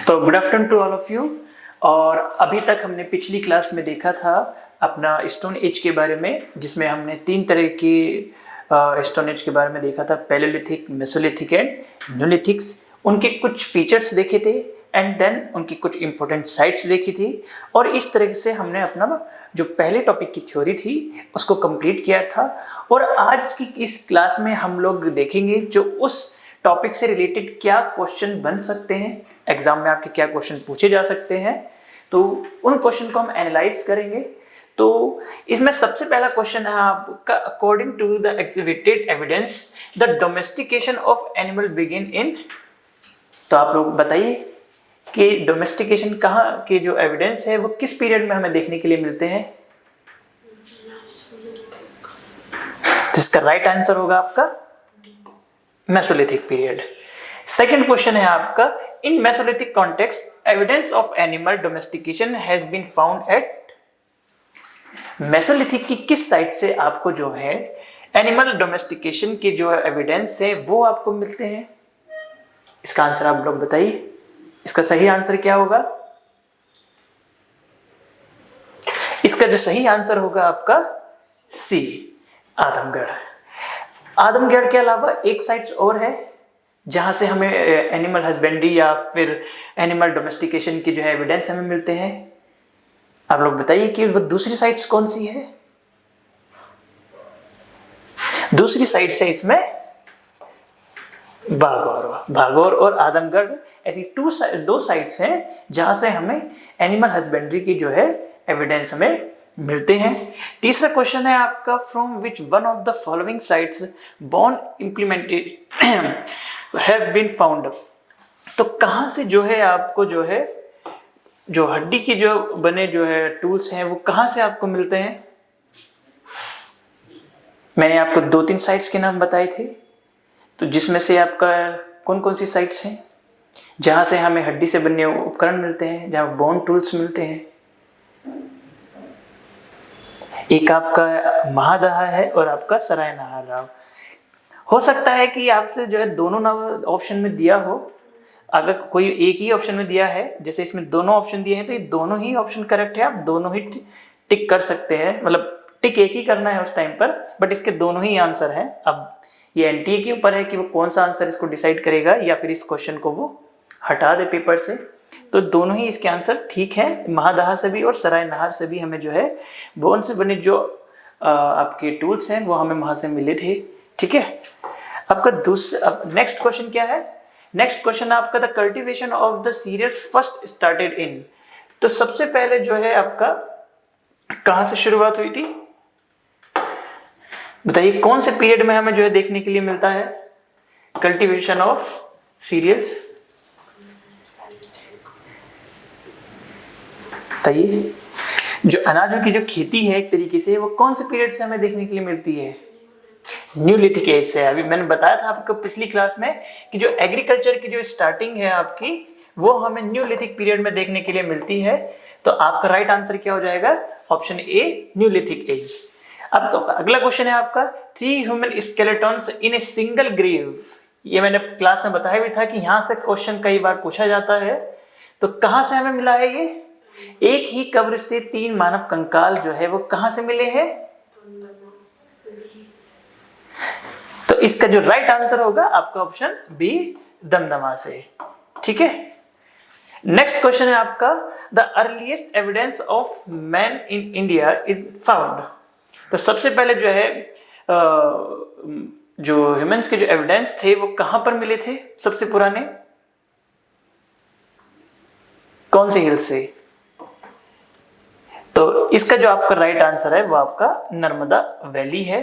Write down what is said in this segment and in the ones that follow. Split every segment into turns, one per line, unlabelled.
तो good afternoon to all of you. और अभी तक हमने पिछली क्लास में देखा था अपना स्टोन एज के बारे में, जिसमें हमने 3 तरह के स्टोन एज के बारे में देखा था, पैलेलिथिक, मेसोलिथिक एंड न्यूलिथिक्स। उनके कुछ फीचर्स देखे थे एंड देन उनकी कुछ इंपॉर्टेंट साइट्स देखी थी। और इस तरह से हमने अपना जो पहले टॉपिक की थ्योरी थी उसको कंप्लीट किया था। और आज की इस क्लास में हम लोग देखेंगे जो उस टॉपिक से रिलेटेड क्या क्वेश्चन बन सकते हैं, एग्जाम में आपके क्या क्वेश्चन पूछे जा सकते हैं, तो उन क्वेश्चन को हम एनालाइज करेंगे। तो इसमें सबसे पहला क्वेश्चन है आपका, according to the exhibited evidence the domestication of animal begin in. तो आप लोग बताइए कि डोमेस्टिकेशन कहाँ के जो एविडेंस है वो किस पीरियड में हमें देखने के लिए मिलते हैं। तो इसका राइट आंसर होगा आपका मेसोलिथिक पीरियड। सेकेंड क्वेश्चन है आपका, in mesolithic context evidence of animal domestication has been found at. Mesolithic की किस साइट से आपको जो है एनिमल डोमेस्टिकेशन के जो एविडेंस है वो आपको मिलते हैं। इसका आंसर आप लोग बताइए, इसका सही आंसर क्या होगा। इसका जो सही आंसर होगा आपका सी, आदमगढ़। आदमगढ़ के अलावा एक साइट्स और है जहां से हमें एनिमल हस्बेंड्री या फिर एनिमल डोमेस्टिकेशन की जो है एविडेंस हमें मिलते हैं। आप लोग बताइए कि वो दूसरी साइट्स कौन सी है। दूसरी साइट्स है इसमें भागौर और आदमगढ़, ऐसी दो साइट्स हैं जहां से हमें एनिमल हस्बेंड्री की जो है एविडेंस हमें मिलते हैं। तीसरा क्वेश्चन है आपका, from which one of the following sites bone implemented have been found. तो कहां से जो है आपको जो है जो हड्डी की जो बने जो है टूल्स हैं वो कहां से आपको मिलते हैं। मैंने आपको 2-3 साइट्स के नाम बताए थे, तो जिसमें से आपका कौन कौन सी साइट्स हैं जहां से हमें हड्डी से बने उपकरण मिलते हैं, जहां बोन टूल्स मिलते हैं। एक आपका महादहा है और आपका सराय नहार। हो सकता है कि आपसे जो है दोनों ऑप्शन में दिया हो। अगर कोई एक ही ऑप्शन में दिया है, जैसे इसमें दोनों ऑप्शन दिए हैं, तो ये दोनों ही ऑप्शन करेक्ट है, आप दोनों ही टिक कर सकते हैं। मतलब टिक एक ही करना है उस टाइम पर, बट इसके दोनों ही आंसर हैं। अब ये एनटीए के ऊपर है कि वो कौन सा आंसर इसको डिसाइड करेगा या फिर इस क्वेश्चन को वो हटा दे पेपर से। तो दोनों ही इसके आंसर ठीक है। महादहा से भी और सराय नहार से भी हमें जो है बोन से बने जो आपके टूल्स हैं वो हमें वहां से मिले थे। ठीक है, आपका दूसरा नेक्स्ट क्वेश्चन क्या है। नेक्स्ट क्वेश्चन आपका, the cultivation of the cereals first started in. तो सबसे पहले जो है आपका कहां से शुरुआत हुई थी, बताइए कौन से पीरियड में हमें जो है देखने के लिए मिलता है कल्टीवेशन ऑफ सीरियल्स। बताइए जो अनाजों की जो खेती है एक तरीके से वो कौन से पीरियड से हमें देखने के लिए मिलती है। न्यूलिथिक एज से। अभी मैंने बताया था आपको पिछली क्लास में कि जो एग्रीकल्चर की जो स्टार्टिंग है आपकी वो हमें न्यूलिथिक पीरियड में देखने के लिए मिलती है। तो आपका राइट आंसर क्या हो जाएगा, ऑप्शन ए, न्यूलिथिक एज। अब अगला क्वेश्चन है आपका, 3 human skeletons in a single grave. ये मैंने क्लास में बताया भी था कि यहाँ से क्वेश्चन कई बार पूछा जाता है। तो कहाँ से हमें मिला है ये, एक ही कब्र से 3 मानव कंकाल जो है वो कहां से मिले हैं। तो इसका जो राइट आंसर होगा आपका ऑप्शन बी, दमदमा से। ठीक है, नेक्स्ट क्वेश्चन है आपका, the earliest evidence of man in India is found. तो सबसे पहले जो है जो ह्यूमंस के जो एविडेंस थे वो कहां पर मिले थे सबसे पुराने, कौन से हिल से। तो इसका जो आपका राइट आंसर है वो आपका नर्मदा वैली है।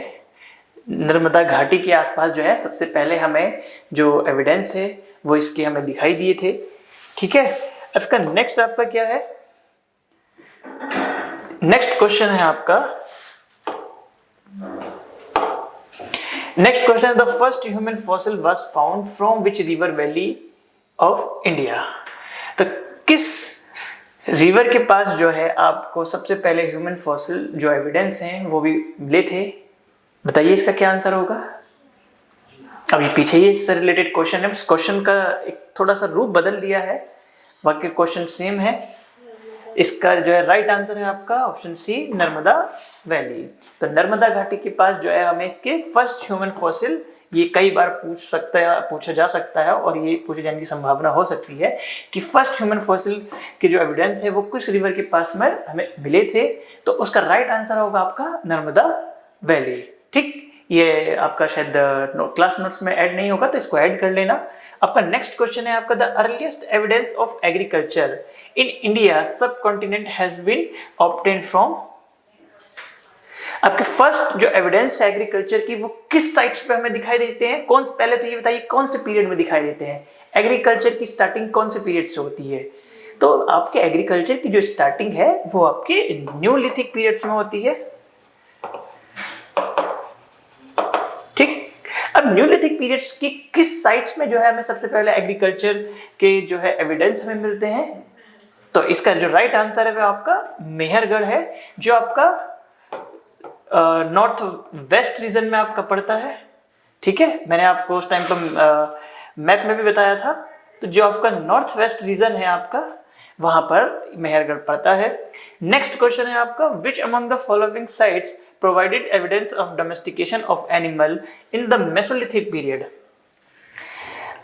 नर्मदा घाटी के आसपास जो है सबसे पहले हमें जो एविडेंस है वो इसके हमें दिखाई दिए थे। ठीक है, अब इसका नेक्स्ट आपका क्या है, नेक्स्ट क्वेश्चन है आपका, next question, the first human fossil was found from which river valley of India. तो किस रिवर के पास जो है आपको सबसे पहले ह्यूमन फॉसिल जो एविडेंस हैं वो भी मिले थे। बताइए इसका क्या आंसर होगा। अब ये पीछे ही इससे रिलेटेड क्वेश्चन है, इस क्वेश्चन का एक थोड़ा सा रूप बदल दिया है। बाकी क्वेश्चन सेम है। इसका जो है राइट आंसर है आपका ऑप्शन सी, नर्मदा वैली। तो नर्मदा घाटी के पास जो है हमें इसके फर्स्ट ह्यूमन फॉसिल, ये कई बार पूछा जा सकता है और ये पूछे जाने की संभावना हो सकती है कि फर्स्ट ह्यूमन फॉसिल के जो एविडेंस है वो किस रिवर के पास में हमें मिले थे। तो उसका राइट आंसर होगा आपका नर्मदा वैली। ठीक, ये आपका शायद क्लास नोट्स में ऐड नहीं होगा तो इसको ऐड कर लेना। आपका नेक्स्ट क्वेश्चन है आपका, the earliest evidence of agriculture in India subcontinent has been obtained from. आपके फर्स्ट जो एविडेंस है एग्रीकल्चर की वो किस साइट्स पे हमें दिखाई देते हैं, कौन से, पहले तो ये बताइए कौन से पीरियड में दिखाई देते हैं, एग्रीकल्चर की स्टार्टिंग कौन से पीरियड से होती है। तो आपके एग्रीकल्चर की जो स्टार्टिंग है वो आपके न्यूलिथिक पीरियड्स में होती है। ठीक, अब न्यूलिथिक पीरियड्स की किस साइट्स में जो है हमें सबसे पहले एग्रीकल्चर के जो है एविडेंस हमें मिलते हैं। तो इसका जो राइट आंसर है वो आपका मेहरगढ़ है, जो आपका नॉर्थ वेस्ट रीजन में आपका पड़ता है। ठीक है, मैंने आपको उस टाइम पर मैप में भी बताया था। तो जो आपका नॉर्थ वेस्ट रीजन है आपका, वहां पर मेहरगढ़ पड़ता है। नेक्स्ट क्वेश्चन है आपका, which among the following sites provided evidence of domestication of animal in the Mesolithic period.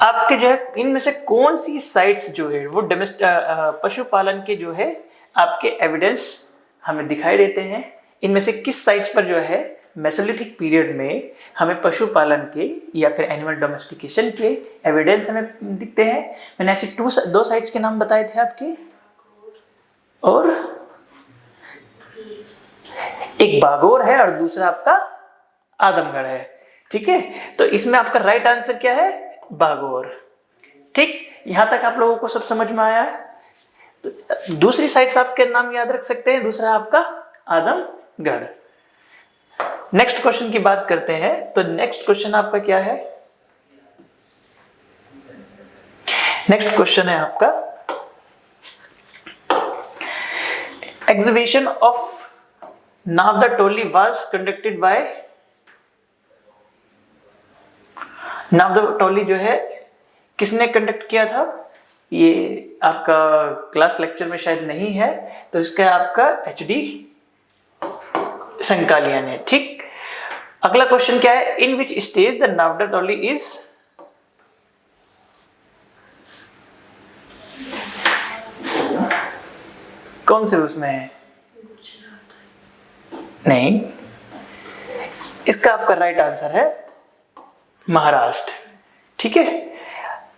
आपके जो है इनमें से कौन सी साइट्स जो है वो पशुपालन के जो है आपके एविडेंस हमें दिखाई देते हैं। इनमें से किस साइट्स पर जो है मेसोलिथिक पीरियड में हमें पशुपालन के या फिर एनिमल डोमेस्टिकेशन के एविडेंस हमें दिखते हैं। मैंने ऐसे दो साइट्स के नाम बताए थे आपके, और एक बागोर है और दूसरा आपका आदमगढ़ है। ठीक है, तो इसमें आपका राइट आंसर क्या है, बागोर। ठीक, यहां तक आप लोगों को सब समझ में आया है। तो दूसरी साइट्स आपके नाम याद रख सकते हैं, दूसरा आपका आदमगढ़। नेक्स्ट क्वेश्चन की बात करते हैं। तो नेक्स्ट क्वेश्चन आपका क्या है, नेक्स्ट क्वेश्चन है आपका, exhibition of Navdatoli was conducted by. Navdatoli जो है किसने कंडक्ट किया था, ये आपका क्लास लेक्चर में शायद नहीं है, तो इसका आपका HD संकालिया ने। ठीक, अगला क्वेश्चन क्या है, इन विच स्टेज द नावदटोली इज। कौन से उसमें है, नहीं, इसका आपका राइट आंसर है महाराष्ट्र। ठीक है,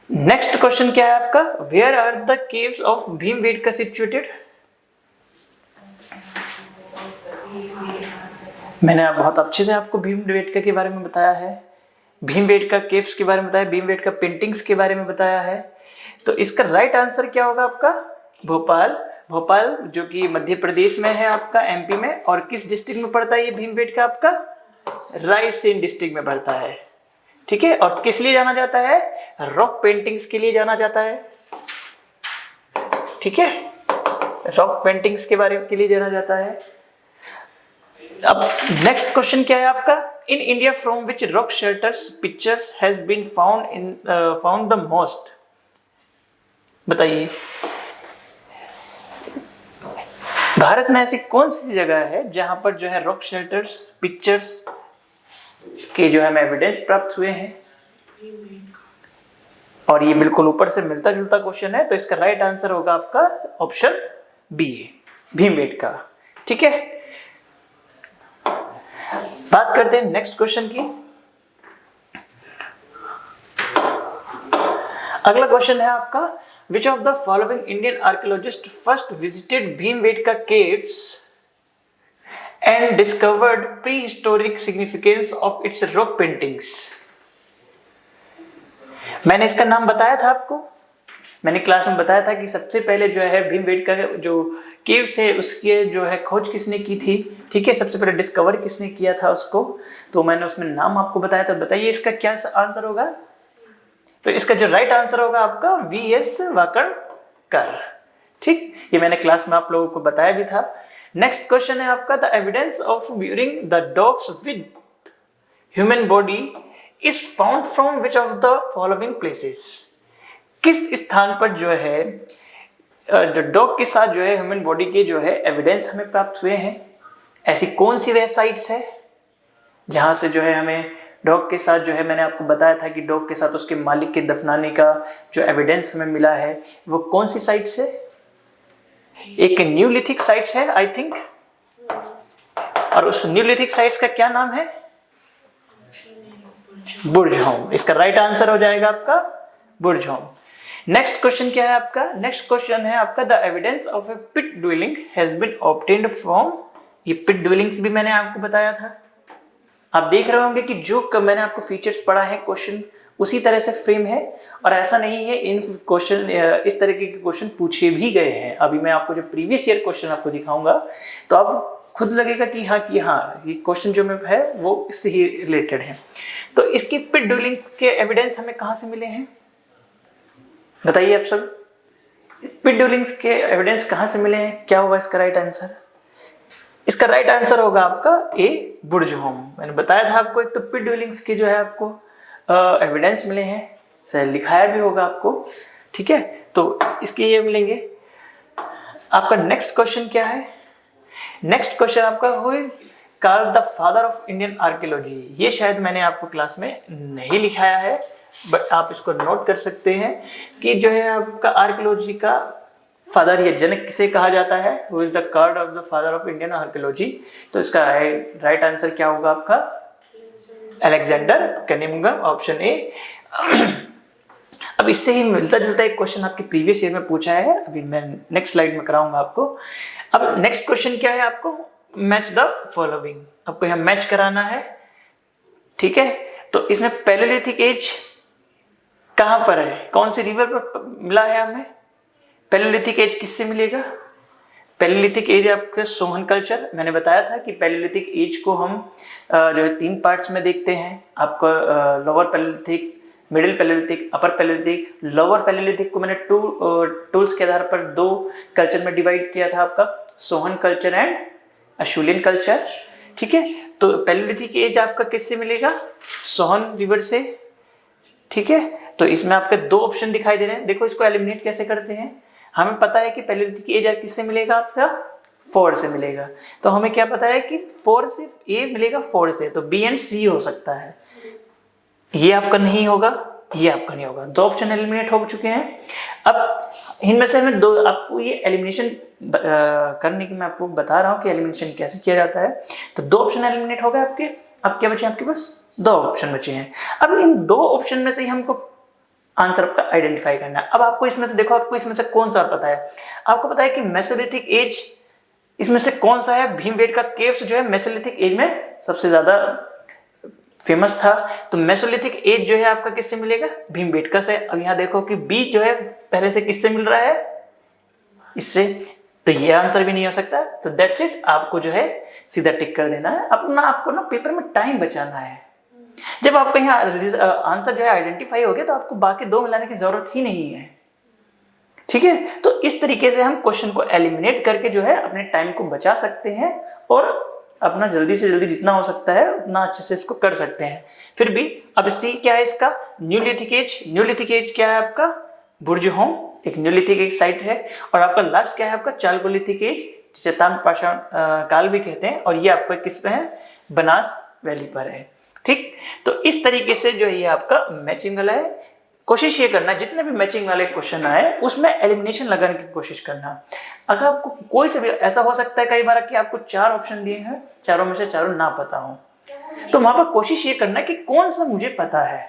नेक्स्ट क्वेश्चन क्या है आपका, where are the caves of Bhimbetka situated. मैंने बहुत अच्छे से आपको भीमबेटका के बारे में बताया है, भीमबेटका केव्स के बारे में बताया, भीमबेटका पेंटिंग्स के बारे में बताया है। तो इसका राइट आंसर क्या होगा आपका, भोपाल। भोपाल जो कि मध्य प्रदेश में है आपका, MP में, और किस डिस्ट्रिक्ट में पड़ता है ये भीमबेटका आपका, रायसेन डिस्ट्रिक्ट में पड़ता है। ठीक है, और किस लिए जाना जाता है, रॉक पेंटिंग्स के लिए जाना जाता है। ठीक है, रॉक पेंटिंग्स के लिए जाना जाता है। अब नेक्स्ट क्वेश्चन क्या है आपका, in India from which rock shelters pictures has been found the most. बताइए, भारत में ऐसी कौन सी जगह है जहां पर जो है रॉक शेल्टर्स पिक्चर्स के जो है एविडेंस प्राप्त हुए हैं। और ये बिल्कुल ऊपर से मिलता जुलता क्वेश्चन है, तो इसका राइट आंसर होगा आपका ऑप्शन B, भीमबेटका। ठीक है, बात करते हैं नेक्स्ट क्वेश्चन की। अगला क्वेश्चन है आपका, which of the following Indian archaeologist first visited Bhimbetka caves and discovered prehistoric significance of its rock paintings। मैंने इसका नाम बताया था आपको, मैंने क्लास में बताया था कि सबसे पहले जो है भीमबेटका जो केव्स है उसके जो है खोज किसने की थी। ठीक है, सबसे पहले डिस्कवर किसने किया था उसको, तो मैंने उसमें नाम आपको बताया था। बताइए इसका क्या आंसर होगा, तो इसका जो राइट आंसर होगा आपका VS वाकणकर। ठीक, ये मैंने क्लास में आप लोगों को बताया भी था। नेक्स्ट क्वेश्चन है आपका, the evidence of mooring the dogs with human body is found from which of the following places. किस स्थान पर जो है जो डॉग के साथ जो है ह्यूमन बॉडी के जो है एविडेंस हमें प्राप्त हुए हैं, ऐसी कौन सी वह साइट्स है जहाँ से जो है हमें डॉग के साथ जो है, मैंने आपको बताया था कि डॉग के साथ उसके मालिक के दफनाने का जो एविडेंस हमें मिला है वो कौन सी साइट्स है? एक न्यूलिथिक साइट्स है आई थिंक, और उस न्यूलिथिक साइट्स का क्या नाम है? बुर्जहोम। इसका राइट आंसर हो जाएगा आपका बुर्जहोम। नेक्स्ट क्वेश्चन क्या है आपका? नेक्स्ट क्वेश्चन है आपका the evidence of a pit dwelling has been obtained from. ये पिट ड्वेलिंग्स भी मैंने आपको बताया था। आप देख रहे होंगे कि जो मैंने आपको फीचर्स पढ़ा है क्वेश्चन उसी तरह से फ्रेम है, और ऐसा नहीं है इन क्वेश्चन इस तरीके के क्वेश्चन पूछे भी गए हैं। अभी मैं आपको जो प्रीवियस ईयर क्वेश्चन आपको दिखाऊंगा तो आप खुद लगेगा कि हाँ ये क्वेश्चन जो में है वो इससे ही रिलेटेड है। तो इसकी पिट ड्वेलिंग के एविडेंस हमें कहाँ से मिले हैं बताइए आप सब? पिट ड्वेलिंग्स के एविडेंस कहाँ से मिले हैं? क्या होगा इसका राइट आंसर? इसका राइट आंसर होगा आपका ए बुर्जहोम। मैंने बताया था आपको, एक तो पिट ड्वेलिंग्स के जो है आपको एविडेंस मिले हैं, शायद लिखाया भी होगा आपको, ठीक है। तो इसके ये मिलेंगे। आपका नेक्स्ट क्वेश्चन क्या है? नेक्स्ट क्वेश्चन आपका who is called the father of Indian archaeology. ये शायद मैंने आपको क्लास में नहीं लिखाया है, बट आप इसको नोट कर सकते हैं कि जो है आपका आर्कियोलॉजी का फादर या जनक किसे कहा जाता है? Who is the called off the father of Indian archaeology. तो इसका राइट आंसर क्या होगा आपका? Alexander Cunningham, option A. अब इससे ही मिलता जुलता एक क्वेश्चन आपके प्रीवियस ईयर में पूछा है, अभी मैं नेक्स्ट स्लाइड में कराऊंगा आपको। अब नेक्स्ट क्वेश्चन क्या है आपको? Match the following. आपको यहाँ मैच कराना है, ठीक है। तो इसमें पैलेलिथिक एज कहाँ पर है, कौन सी रिवर पर मिला है हमें? पैलेलिथिक एज किससे मिलेगा? पैलेलिथिक एज आपका सोहन कल्चर। मैंने बताया था कि पैलेलिथिक एज को हम जो है 3 पार्ट्स में देखते हैं। आपका लोअर पैलेलिथिक, मिडिल पैलेलिथिक, अपर पैलेलिथिक। लोअर पैलेलिथिक को मैंने टूल्स के आधार पर 2 कल्चर में डिवाइड किया था, आपका सोहन कल्चर एंड अशुलियन कल्चर, ठीक है। तो पैलेलिथिक एज आपका किससे मिलेगा? सोहन रिवर से, ठीक है। तो इसमें आपके 2 ऑप्शन दिखाई दे रहे हैं। देखो इसको एलिमिनेट कैसे करते हैं। हमें पता है कि पैलेलिथिक एज किससे मिलेगा? आपका 4 से मिलेगा। तो हमें क्या पता है कि 4 से ए मिलेगा 4 से, तो बी एंड सी हो सकता है। ये आपका नहीं होगा, ये आपका नहीं होगा। 2 ऑप्शन एलिमिनेट हो चुके हैं। अब इनमें से हमें 2 आपको ये एलिमिनेशन करने की मैं आपको बता रहा हूँ कि एलिमिनेशन कैसे किया जाता है। तो 2 ऑप्शन एलिमिनेट हो गए आपके। अब क्या बचे आपके पास? 2 ऑप्शन बचे हैं। अब इन 2 ऑप्शन में से ही हमको आंसर आपका आइडेंटिफाई करना है। अब आपको इसमें से देखो, आपको इसमें से कौन सा पता है? आपको पता है कि मेसोलिथिक एज इसमें से कौन सा है? भीमबेटका केव्स जो है मेसोलिथिक एज में सबसे ज्यादा फेमस था। तो मेसोलिथिक एज जो है आपका किससे मिलेगा? भीमबेटका से। अब यहाँ देखो कि बी जो है पहले से किससे मिल रहा है? इससे। तो ये आंसर भी नहीं हो सकता। तो दैट्स इट, आपको जो है सीधा टिक कर देना है। अपना आपको ना पेपर में टाइम बचाना है। जब आपका यहाँ आंसर जो है आइडेंटिफाई हो गया तो आपको बाकी 2 मिलाने की जरूरत ही नहीं है, ठीक है। तो इस तरीके से हम क्वेश्चन को एलिमिनेट करके जो है अपने टाइम को बचा सकते हैं और अपना जल्दी से जल्दी जितना हो सकता है उतना अच्छे से इसको कर सकते हैं। फिर भी अब सी क्या है इसका? Neolithic age. न्यूलिथिक एज क्या है आपका? बुर्जहोम एक न्यूलिथिक एज साइट है। और आपका लास्ट क्या है? आपका चालकोलिथिक एज, जिसे ताम्रपाषाण काल भी कहते हैं। और ये आपका किस पे है? बनास वैली पर है, ठीक। तो इस तरीके से जो है ये आपका मैचिंग वाला है। कोशिश ये करना जितने भी मैचिंग वाले क्वेश्चन आए उसमें एलिमिनेशन लगाने की कोशिश करना। अगर आपको कोई से भी ऐसा हो सकता है कई बार कि आपको 4 ऑप्शन दिए हैं, चारों में से चारों ना पता हो, तो वहां पर कोशिश ये करना कि कौन सा मुझे पता है।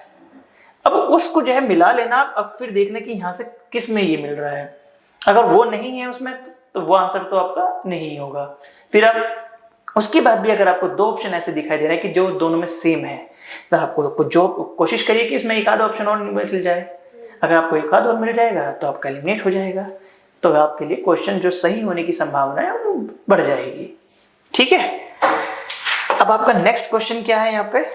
अब उसको जो है मिला लेना। अब फिर देखना कि यहाँ से किस में ये मिल रहा है। अगर वो नहीं है उसमें तो वो आंसर तो आपका नहीं होगा। फिर आप उसके बाद भी अगर आपको 2 ऑप्शन ऐसे दिखाई दे रहे हैं कि जो दोनों में सेम है, तो आपको जो कोशिश करिए कि उसमें एक आधा ऑप्शन और मिल जाए। अगर आपको एक आधा और मिल जाएगा तो आपका एलिमिनेट हो जाएगा। तो आपके लिए क्वेश्चन जो सही होने की संभावना है वो बढ़ जाएगी, ठीक है। अब आपका नेक्स्ट क्वेश्चन क्या है? यहाँ पे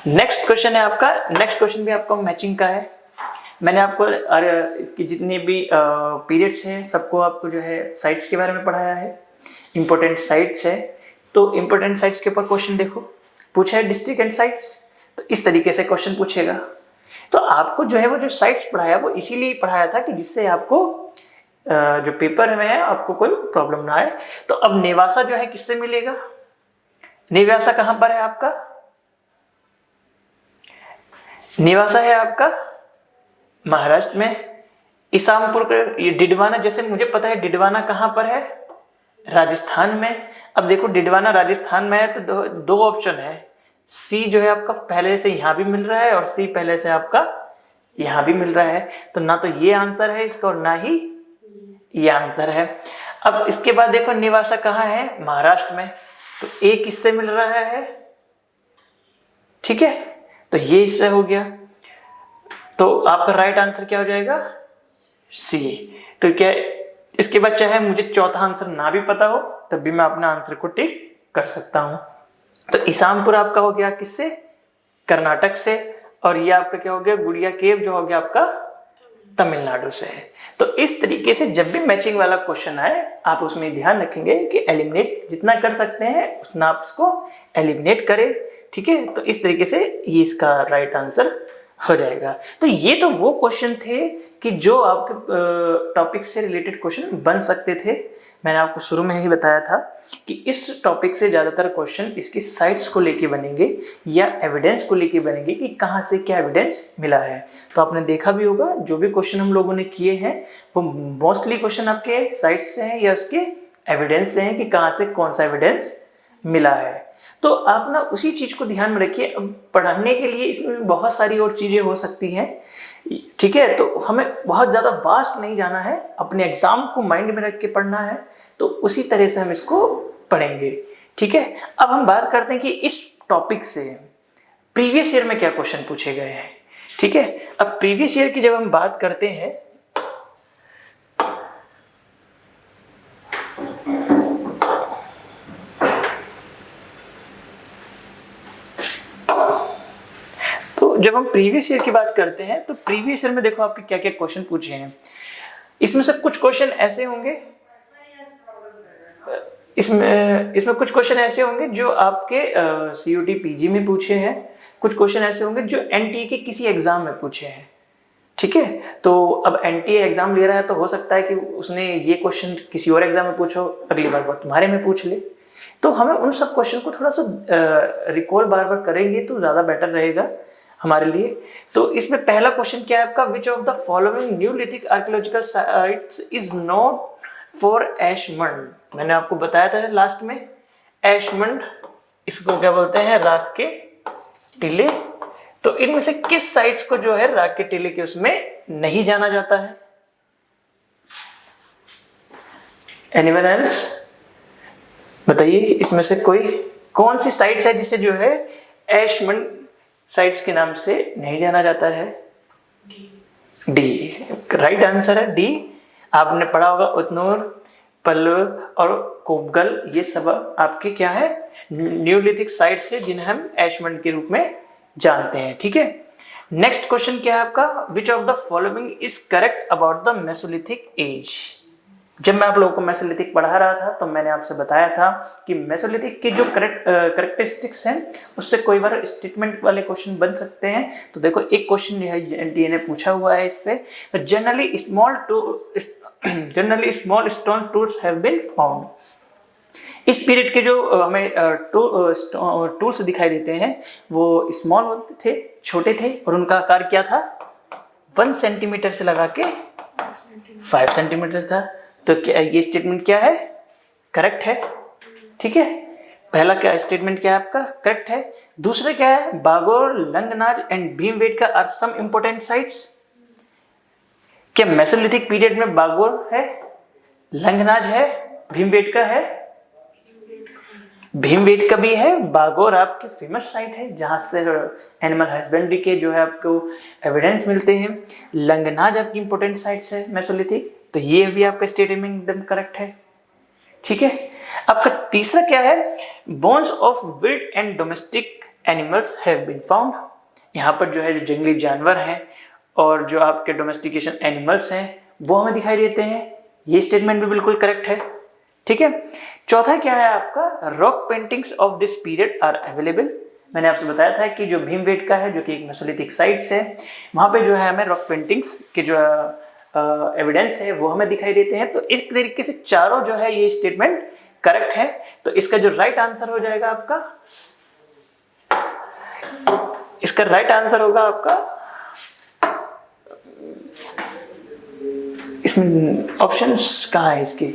नेक्स्ट क्वेश्चन है आपका, नेक्स्ट क्वेश्चन भी आपका मैचिंग का है। मैंने आपको इसकी जितने भी पीरियड्स हैं सबको आपको जो है साइट्स के बारे में पढ़ाया है। इंपॉर्टेंट साइट्स है, तो इंपॉर्टेंट साइट्स के ऊपर क्वेश्चन देखो पूछा है डिस्ट्रिक्ट एंड साइट्स। तो इस तरीके से क्वेश्चन पूछेगा। तो आपको जो है वो जो साइट्स पढ़ाया वो इसीलिए पढ़ाया था कि जिससे आपको जो पेपर में है आपको कोई प्रॉब्लम ना आए। तो अब नेवासा जो है किससे मिलेगा? नेवासा कहां पर है आपका? नेवासा है आपका महाराष्ट्र में। इसामपुर, ये डिडवाना, जैसे मुझे पता है डिडवाना कहां पर है? राजस्थान में। अब देखो डिडवाना राजस्थान में है तो दो ऑप्शन है, सी जो है आपका पहले से यहां भी मिल रहा है और सी पहले से आपका यहां भी मिल रहा है, तो ना तो ये आंसर है इसका और ना ही ये आंसर है। अब इसके बाद देखो निवासा कहाँ है? महाराष्ट्र में, तो ए किससे मिल रहा है? ठीक है, तो ये इससे हो गया, तो आपका राइट आंसर क्या हो जाएगा? सी। तो क्या इसके बाद चाहे मुझे चौथा आंसर ना भी पता हो तब भी मैं अपना आंसर को टिक कर सकता हूं। तो इसामपुर आपका हो गया किससे? कर्नाटक से, और ये आपका क्या हो गया? गुड़िया केव जो हो गया आपका तमिलनाडु से है। तो इस तरीके से जब भी मैचिंग वाला क्वेश्चन आए आप उसमें ध्यान रखेंगे कि एलिमिनेट जितना कर सकते हैं उतना आप इसको एलिमिनेट करें। ठीक है, तो इस तरीके से ये इसका राइट आंसर हो जाएगा। तो ये तो वो क्वेश्चन थे कि जो आपके टॉपिक से रिलेटेड क्वेश्चन बन सकते थे। मैंने आपको शुरू में ही बताया था कि इस टॉपिक से ज़्यादातर क्वेश्चन इसकी साइट्स को लेके बनेंगे या एविडेंस को लेके बनेंगे कि कहाँ से क्या एविडेंस मिला है। तो आपने देखा भी होगा जो भी क्वेश्चन हम लोगों ने किए हैं वो मोस्टली क्वेश्चन आपके साइट्स से हैं या उसके एविडेंस से हैं कि कहाँ से कौन सा एविडेंस मिला है। तो आप ना उसी चीज़ को ध्यान में रखिए। अब पढ़ने के लिए इसमें बहुत सारी और चीज़ें हो सकती हैं, ठीक है, तो हमें बहुत ज़्यादा वास्ट नहीं जाना है, अपने एग्जाम को माइंड में रख के पढ़ना है, तो उसी तरह से हम इसको पढ़ेंगे। ठीक है, अब हम बात करते हैं कि इस टॉपिक से प्रीवियस ईयर में क्या क्वेश्चन पूछे गए हैं। ठीक है, अब प्रीवियस ईयर की जब हम बात करते हैं जब हम प्रीवियस ईयर की बात करते हैं तो प्रीवियस ईयर में देखो आपके क्या क्या क्वेश्चन पूछे हैं। इसमें से कुछ क्वेश्चन ऐसे होंगे, इसमें कुछ क्वेश्चन ऐसे होंगे जो आपके सीयूटी पीजी में पूछे हैं, कुछ क्वेश्चन ऐसे होंगे जो एनटीए के किसी एग्जाम में पूछे हैं। ठीक है, तो अब एनटीए एग्जाम ले रहा है तो हो सकता है कि उसने ये क्वेश्चन किसी और एग्जाम में पूछो, अगली बार वो तुम्हारे में पूछ ले। तो हमें उन सब क्वेश्चन को थोड़ा सा रिकॉल बार बार करेंगे तो ज़्यादा बेटर रहेगा हमारे लिए। तो इसमें पहला क्वेश्चन क्या है आपका? Which of the following neolithic archaeological sites is note for ash mound. मैंने आपको बताया था लास्ट में, एशमंड इसको क्या बोलते हैं? राख के टीले। तो इनमें से किस साइट्स को जो है राख के टीले के उसमें नहीं जाना जाता है? एनीवन एल्स बताइए, इसमें से कोई कौन सी साइट्स है जिसे जो है एशमंड साइट्स के नाम से नहीं जाना जाता है? डी राइट आंसर है, डी। आपने पढ़ा होगा उतनूर, पल्लव और कोपगल, ये सब आपके क्या है? न्यूलिथिक साइट्स है जिन्हें हम एशमंड के रूप में जानते हैं। ठीक है, नेक्स्ट क्वेश्चन क्या है आपका? Which of the following is correct about the Mesolithic as. जब मैं आप लोगों को मेसोलिथिक पढ़ा रहा था तो मैंने आपसे बताया था कि मेसोलिथिक के जो करेक्टरिस्टिक्स हैं उससे कोई बार स्टेटमेंट वाले क्वेश्चन बन सकते हैं। तो देखो एक क्वेश्चन एनटीए ने पूछा हुआ है इस पे, generally small stone tools have been found. इस पीरियड के जो हमें टूल्स दिखाई देते हैं वो स्मॉल होते थे, छोटे थे, और उनका आकार क्या था? 1 सेंटीमीटर से लगा के 5 सेंटीमीटर था। तो क्या ये स्टेटमेंट क्या है? करेक्ट है। ठीक है, पहला क्या स्टेटमेंट क्या है आपका? करेक्ट है। दूसरा क्या है? Bagor, Langhnaj and Bhimbetka are some important sites. क्या मेसोलिथिक पीरियड में बागोर है, लंगनाज है, भीमबेटका है? भीमबेटका भी है, बागोर आपकी फेमस साइट है जहां से एनिमल हस्बेंड्री के जो है आपको एविडेंस मिलते हैं। लंगनाज आपकी इंपोर्टेंट साइट्स है मेसोलिथिक, तो ये भी आपका स्टेटमेंट एकदम करेक्ट है। ठीक है, आपका तीसरा क्या है? Bones of wild and domestic animals have been found. यहाँ पर जो है जो जंगली जानवर हैं और जो आपके डोमेस्टिकेशन एनिमल्स हैं वो हमें दिखाई देते हैं। ये स्टेटमेंट भी बिल्कुल करेक्ट है। ठीक है, चौथा क्या है आपका? Rock paintings of this period are available. मैंने आपसे बताया था कि जो भीमबेटका है जो कि एक मेसोलिथिक साइट्स है, वहाँ पे जो है हमें रॉक पेंटिंग्स के जो एविडेंस है वो हमें दिखाई देते हैं। तो इस तरीके से चारों जो है ये स्टेटमेंट करेक्ट है। तो इसका जो राइट आंसर हो जाएगा आपका, इसका राइट आंसर होगा आपका, इसमें ऑप्शंस कहाँ है इसके,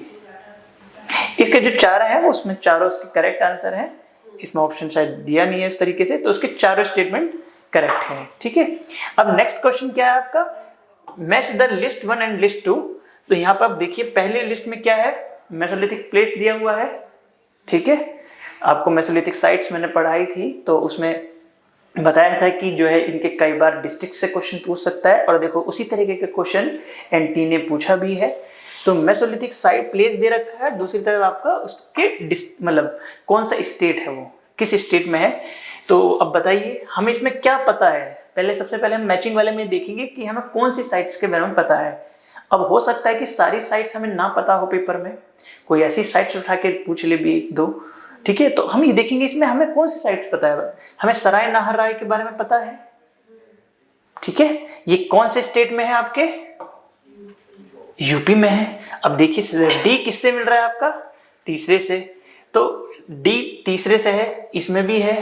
इसके जो चार हैं वो उसमें चारों उसके करेक्ट आंसर हैं। इसमें ऑप्शन शायद दिया नहीं है इस तरीके से, तो उसके चारों स्टेटमेंट करेक्ट हैं। ठीक है, अब नेक्स्ट क्वेश्चन क्या है आपका, match the list 1 and list 2। तो यहाँ पर आप देखिए पहले लिस्ट में क्या है, मेसोलिथिक प्लेस दिया हुआ है। ठीक है, आपको मेसोलिथिक साइट्स मैंने पढ़ाई थी तो उसमें बताया था कि जो है इनके कई बार डिस्ट्रिक्ट से क्वेश्चन पूछ सकता है, और देखो उसी तरीके के क्वेश्चन एनटी ने पूछा भी है। तो मेसोलिथिक साइट प्लेस दे रखा है, दूसरी तरफ आपका उसके मतलब कौन सा स्टेट है, वो किस स्टेट में है। तो अब बताइए हमें इसमें क्या पता है, पहले सबसे पहले हम मैचिंग वाले में देखेंगे कि हमें कौन सी साइट्स के बारे में पता है। अब हो सकता है कि सारी साइट्स हमें ना पता हो पेपर में, कोई ऐसी साइट्स उठा के पूछ ले भी एक दो। ठीक है, तो हम ये देखेंगे इसमें हमें कौन सी साइट्स पता है। हमें सराय नाहरराय के बारे में पता है। ठीक है, ये कौन से स्टेट में है, आपके यूपी में है। अब देखिए डी किससे मिल रहा है आपका, तीसरे से, तो डी तीसरे से है, इसमें भी है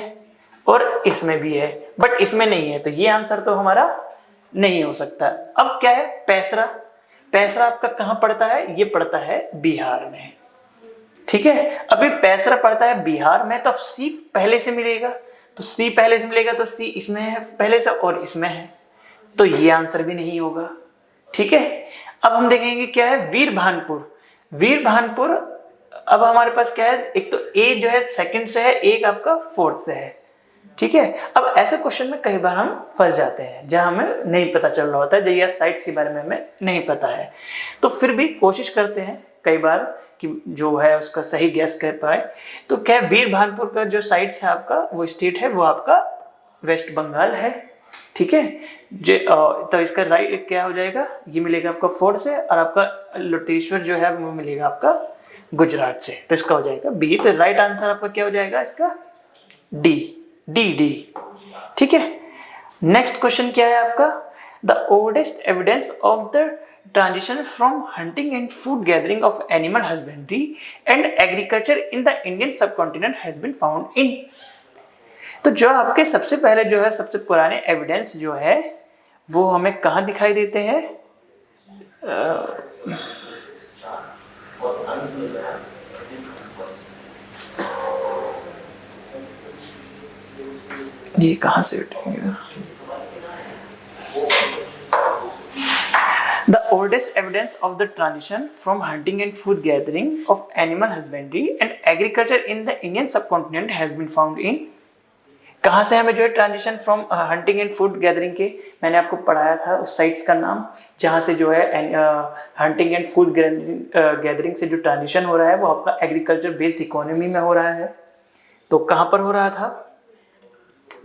और इसमें भी है, बट इसमें नहीं है, तो ये आंसर तो हमारा नहीं हो सकता। अब क्या है, पैसरा, पैसरा आपका कहाँ पड़ता है, ये पड़ता है बिहार में। ठीक है, अभी पैसरा पड़ता है बिहार में, तो अब सी पहले से मिलेगा, तो सी पहले से मिलेगा तो सी इसमें है पहले से और इसमें है, तो ये आंसर भी नहीं होगा। ठीक है, अब हम देखेंगे क्या है, वीरभानपुर। वीरभानपुर अब हमारे पास क्या है, एक तो ए जो है सेकंड से है, एक आपका फोर्थ से है। ठीक है, अब ऐसे क्वेश्चन में कई बार हम फंस जाते हैं जहां हमें नहीं पता चल रहा होता है, या साइट्स के बारे में हमें नहीं पता है, तो फिर भी कोशिश करते हैं कई बार कि जो है उसका सही गैस कर पाए। तो क्या वीरभानपुर का जो साइट्स है आपका, वो स्टेट है वो आपका वेस्ट बंगाल है। ठीक है, तो इसका राइट क्या हो जाएगा, ये मिलेगा आपका फोर्थ से, और आपका लोटेश्वर जो है वो मिलेगा आपका गुजरात से, तो इसका हो जाएगा बी। तो राइट आंसर आपका क्या हो जाएगा इसका, डी, डी डी। ठीक है, नेक्स्ट क्वेश्चन क्या है आपका, the oldest evidence of the transition from hunting and food gathering of animal husbandry and agriculture in the Indian subcontinent has been found in. तो जो आपके सबसे पहले जो है सबसे पुराने एविडेंस जो है वो हमें कहाँ दिखाई देते हैं, ये कहाँ से उठेगा, The oldest evidence of the transition from hunting and food gathering of animal husbandry and agriculture in the Indian subcontinent has been found in। कहाँ से हमें जो है transition from hunting and food gathering के, मैंने आपको पढ़ाया था उस साइट्स का नाम जहाँ से जो है हंटिंग एंड फूड गैदरिंग से जो ट्रांजिशन हो रहा है वो आपका एग्रीकल्चर बेस्ड इकोनॉमी में हो रहा है। तो कहाँ पर हो रहा था,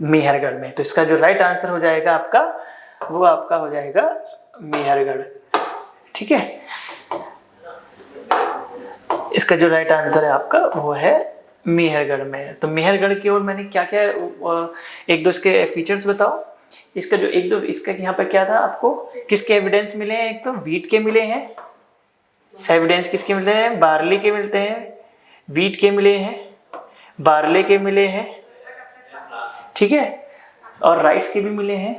मेहरगढ़ में। तो इसका जो राइट आंसर हो जाएगा आपका, वो आपका हो जाएगा मेहरगढ़। ठीक है, इसका जो राइट आंसर है आपका वो है मेहरगढ़ में। तो मेहरगढ़ की ओर मैंने क्या क्या एक दो इसके फीचर्स बताओ। इसका जो एक दो इसका यहाँ पर क्या था, आपको किसके एविडेंस मिले हैं, एक तो वीट के मिले हैं एविडेंस, किसके मिले हैं, बार्ली के मिलते हैं, वीट के मिले हैं, बार्ले के मिले हैं, ठीक है, और राइस के भी मिले हैं।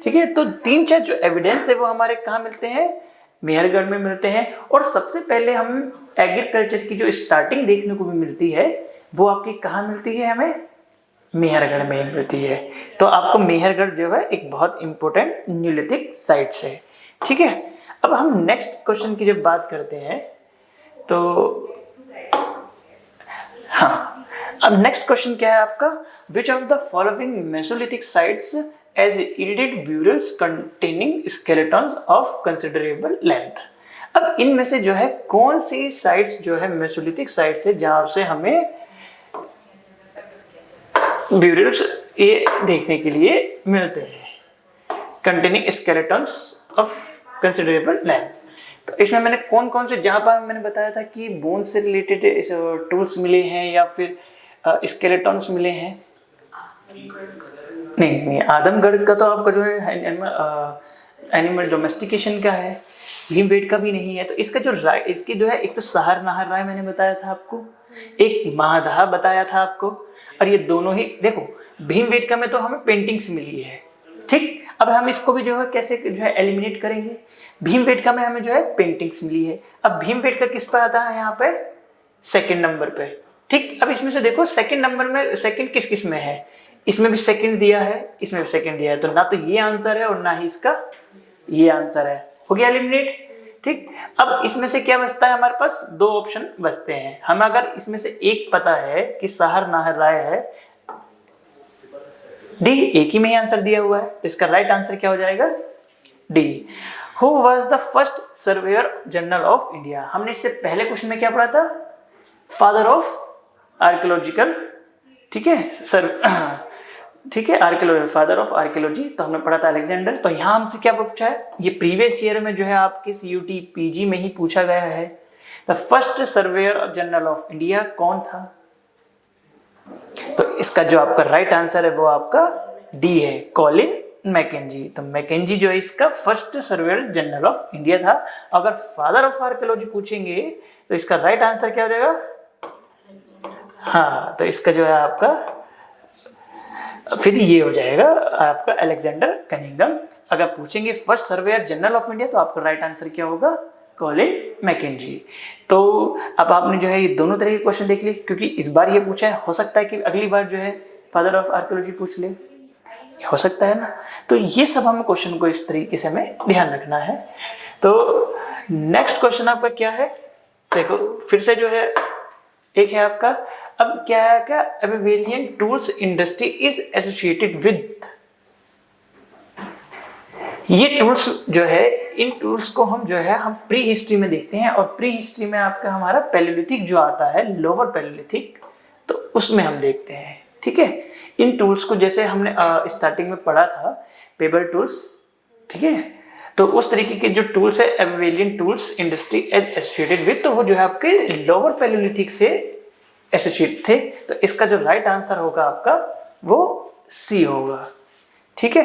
ठीक है, तो तीन चार जो एविडेंस है वो हमारे कहाँ मिलते हैं, मेहरगढ़ में मिलते हैं। और सबसे पहले हम एग्रीकल्चर की जो स्टार्टिंग देखने को भी मिलती है वो आपकी कहाँ मिलती है, हमें मेहरगढ़ में ही मिलती है। तो आपको मेहरगढ़ जो है एक बहुत इंपॉर्टेंट न्यूलिथिक साइट्स है। ठीक है, अब हम नेक्स्ट क्वेश्चन की जब बात करते हैं तो हाँ, अब नेक्स्ट क्वेश्चन क्या है आपका, which of the following Mesolithic sites as yielded burials containing skeletons of considerable length। अब इनमें से जो है कौन सी साइट्स जो है मेसोलिथिक साइट्स है जहां से हमें ब्यूरल्स ये देखने के लिए मिलते हैं, containing skeletons of considerable length। तो इसमें मैंने कौन कौन से, जहां पर मैंने बताया था कि बोन से रिलेटेड टूल्स मिले हैं या फिर स्केलेटन्स मिले हैं, नहीं नहीं, आदमगढ़ का तो आपका जो है एनिमल डोमेस्टिकेशन का है, भीमबेटका भी नहीं है। तो इसका जो राय, इसकी जो है, एक तो सहार नाहर राय मैंने बताया था आपको, एक महादाह बताया था आपको, और ये दोनों ही देखो, भीमबेटका में तो हमें पेंटिंग्स मिली है, ठीक। अब हम इसको भी जो है कैसे जो है एलिमिनेट करेंगे, भीमबेटका में हमें जो है पेंटिंग्स मिली है। अब भीमबेटका किस पे आता है, यहाँ पे सेकंड नंबर पे, ठीक। अब इसमें से देखो सेकंड नंबर में सेकंड किस किस में है, इसमें भी सेकंड दिया है, इसमें भी सेकंड दिया है, तो ना तो ये आंसर है और ना ही इसका ये आंसर है, हो गया एलिमिनेट, ठीक। अब इसमें से क्या बचता है, हमारे पास दो ऑप्शन बचते हैं। हम अगर इसमें से एक पता है कि सहार नाहर राय है, डी, एक ही में ही आंसर दिया हुआ है, तो इसका राइट आंसर क्या हो जाएगा, D. Who was the first surveyor general of India, हमने इससे पहले क्वेश्चन में क्या पढ़ा था, फादर ऑफ आर्कियोलॉजिकल, ठीक है सर, ठीक है, आर्कियोलॉजी, फादर ऑफ आर्कियोलॉजी, तो हमने पढ़ा था अलेक्जेंडर। तो यहाँ हमसे क्या पूछा है, ये प्रीवियस ईयर में जो है आपके CUT PG में ही पूछा गया है, the first surveyor general of India कौन था। तो इसका जो आपका राइट आंसर है वो आपका डी है, कॉलिन मैकेंजी। तो मैकेंजी जो है इसका first surveyor general of India था। अगर फादर ऑफ आर्कियोलॉजी पूछेंगे तो इसका राइट आंसर क्या हो जाएगा, हाँ, तो इसका जो है आपका फिर ये हो जाएगा आपका अलेक्जेंडर कनिंघम। अगर पूछेंगे first surveyor general of India तो आपका राइट आंसर क्या होगा, कॉलिन मैकेंजी। तो अब आपने जो है ये दोनों तरह के क्वेश्चन देख लिए, क्योंकि इस बार ये पूछा है, हो सकता है कि अगली बार जो है फादर ऑफ आर्कियोलॉजी पूछ ले, हो सकता है ना। तो ये सब हमें क्वेश्चन को इस तरीके से हमें ध्यान रखना है। तो नेक्स्ट क्वेश्चन आपका क्या है, देखो फिर से जो है एक है आपका, अब क्या है क्या, Abelian tools industry is associated with, ये टूल्स जो है, इन टूल्स को हम जो है हम प्री हिस्ट्री में देखते हैं, और प्री हिस्ट्री में आपका हमारा पैलेलिथिक जो आता है, लोअर पैलेलिथिक, तो उसमें हम देखते हैं, ठीक है। इन टूल्स को जैसे हमने स्टार्टिंग में पढ़ा था, पेबल टूल्स, ठीक है, तो उस तरीके के जो टूल्स है Abelian tools industry associated with, तो वो जो है आपके लोअर पैलेलिथिक से एसोसिएट थे। तो इसका जो राइट आंसर होगा आपका वो सी होगा, ठीक है।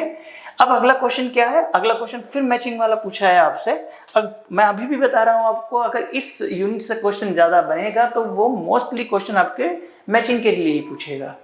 अब अगला क्वेश्चन क्या है, अगला क्वेश्चन फिर मैचिंग वाला पूछा है आपसे। अब मैं अभी भी बता रहा हूं आपको, अगर इस यूनिट से क्वेश्चन ज्यादा बनेगा तो वो मोस्टली क्वेश्चन आपके मैचिंग के लिए ही पूछेगा।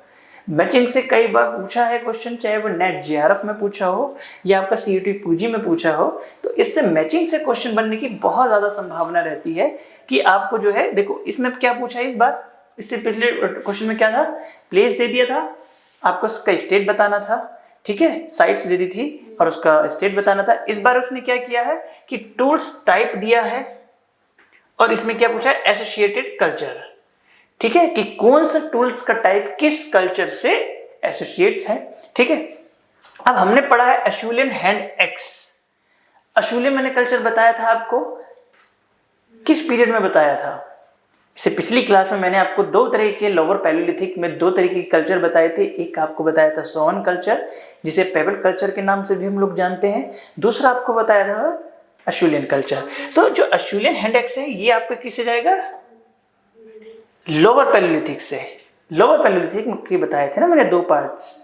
मैचिंग से कई बार पूछा है क्वेश्चन, चाहे वो नेट JRF में पूछा हो या आपका CUT PG में पूछा हो, तो इससे मैचिंग से क्वेश्चन बनने की बहुत ज्यादा संभावना रहती है कि आपको जो है, देखो इसमें क्या पूछा है इस बार, इससे पिछले क्वेश्चन में क्या था, प्लेस दे दिया था, आपको उसका स्टेट बताना था, ठीक है, साइट्स दे दी थी और उसका स्टेट बताना था। इस बार उसने क्या किया है कि टूल्स टाइप दिया है, और इसमें क्या पूछा है, एसोसिएटेड कल्चर, ठीक है, कि कौन सा टूल्स का टाइप किस कल्चर से एसोसिएट है, ठीक है। अब हमने पढ़ा है अशूलियन हैंड एक्स, अशूलियन मैंने कल्चर बताया था आपको, किस पीरियड में बताया था, इससे पिछली क्लास में मैंने आपको दो तरह के लोअर पैलेलिथिक में दो तरह के कल्चर बताए थे। एक आपको बताया था सोहन कल्चर, जिसे पेबल कल्चर के नाम से भी हम लोग जानते हैं, दूसरा आपको बताया था अशूलियन कल्चर। तो जो अशूलियन हैंड एक्स है ये आपका किससे जाएगा, लोअर पैलेलिथिक से। लोअर पैलेलिथिक के बताए थे ना मैंने दो पार्ट्स,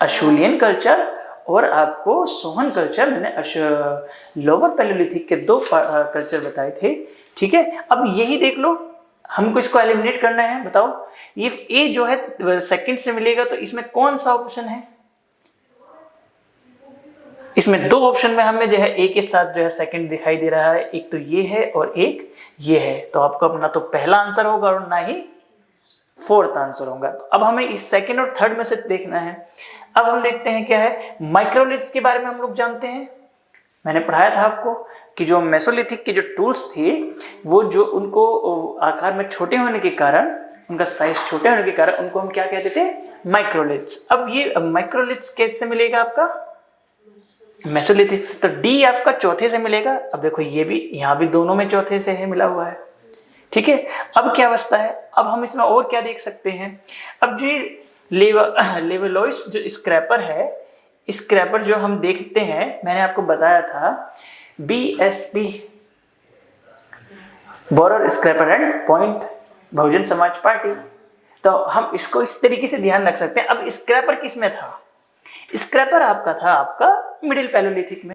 अशूलियन कल्चर और आपको सोहन कल्चर, मैंने लोअर पैलेलिथिक के दो कल्चर बताए थे, ठीक है। अब यही देख लो, हमको इसको एलिमिनेट करना है, बताओ ये ए जो है सेकंड से मिलेगा, तो इसमें कौन सा ऑप्शन है, इसमें दो ऑप्शन में हमें जो है ए के साथ जो है सेकंड दिखाई दे रहा है, एक तो ये है और एक ये है, तो आपका अपना तो पहला आंसर होगा और ना ही फोर्थ आंसर होगा। तो अब हमें इस सेकंड और थर्ड में से देखना है। अब हम देखते हैं क्या है, माइक्रोलिथ्स के बारे में हम लोग जानते हैं, मैंने पढ़ाया था आपको कि जो मेसोलिथिक के जो टूल्स थे वो जो उनको आकार में छोटे होने के कारण, उनका साइज छोटे होने के कारण उनको हम क्या कहते थे, माइक्रोलिथ्स। अब ये माइक्रोलिथ्स कैसे मिलेगा आपका, मेसोलिथिक से, तो डी आपका चौथे से मिलेगा। अब देखो ये भी, यहाँ भी दोनों में चौथे से है मिला हुआ है, ठीक है। अब क्या बचता है, अब हम इसमें और क्या देख सकते हैं, अब जो लेवलॉइस जो स्क्रैपर है, स्क्रैपर जो हम देखते हैं, मैंने आपको बताया था BSP borer scraper and point Bahujan Samaj Party, तो हम इसको इस तरीके से ध्यान रख सकते हैं। अब स्क्रैपर किस में था? स्क्रैपर आपका था आपका मिडिल पैलोलिथिक में।